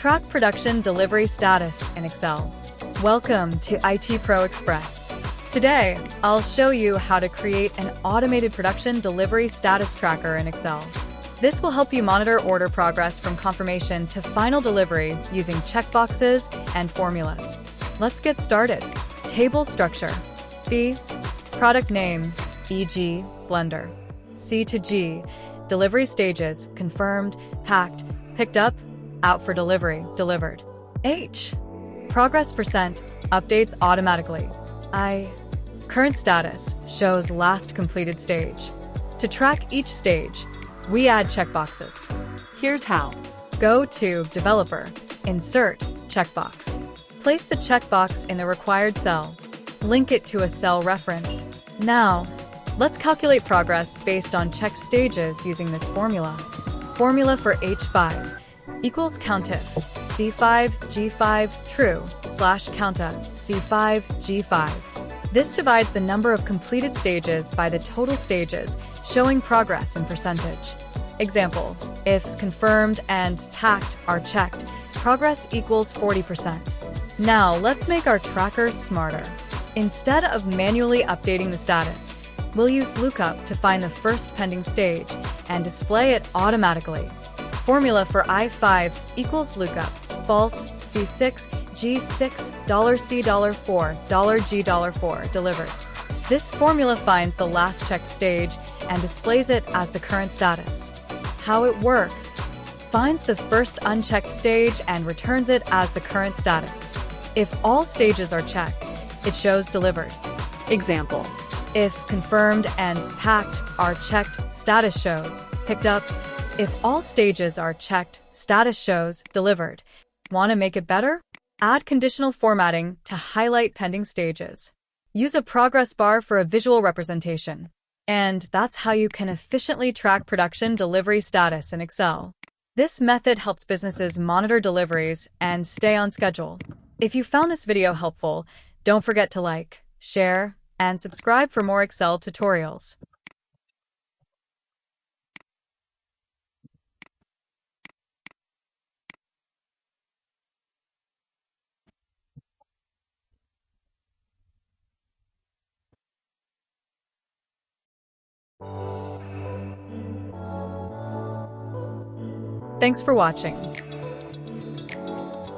Track production delivery status in Excel. Welcome to IT Pro Express. Today, I'll show you how to create an automated production delivery status tracker in Excel. This will help you monitor order progress from confirmation to final delivery using checkboxes and formulas. Let's get started. Table structure. B. Product name, e.g., Blender. C to G. Delivery stages, confirmed, packed, picked up, out for delivery, delivered. H. Progress percent, updates automatically. I. Current status, shows last completed stage. To track each stage, we add checkboxes. Here's how. Go to Developer, insert checkbox. Place the checkbox in the required cell. Link it to a cell reference. Now, let's calculate progress based on checked stages using this formula. Formula for H5 equals COUNTIF C5 G5 true / COUNTA C5 G5. This divides the number of completed stages by the total stages, showing progress in percentage. Example, if confirmed and packed are checked, progress equals 40%. Now let's make our tracker smarter. Instead of manually updating the status, we'll use lookup to find the first pending stage and display it automatically. Formula for I5 equals lookup false C6 G6 $C$4 G$4 delivered. This formula finds the last checked stage and displays it as the current status. How it works: finds the first unchecked stage and returns it as the current status. If all stages are checked, it shows delivered. Example, if confirmed and packed are checked, status shows picked up. If all stages are checked, status shows delivered. Want to make it better? Add conditional formatting to highlight pending stages. Use a progress bar for a visual representation. And that's how you can efficiently track production delivery status in Excel. This method helps businesses monitor deliveries and stay on schedule. If you found this video helpful, don't forget to like, share, and subscribe for more Excel tutorials. Thanks for watching.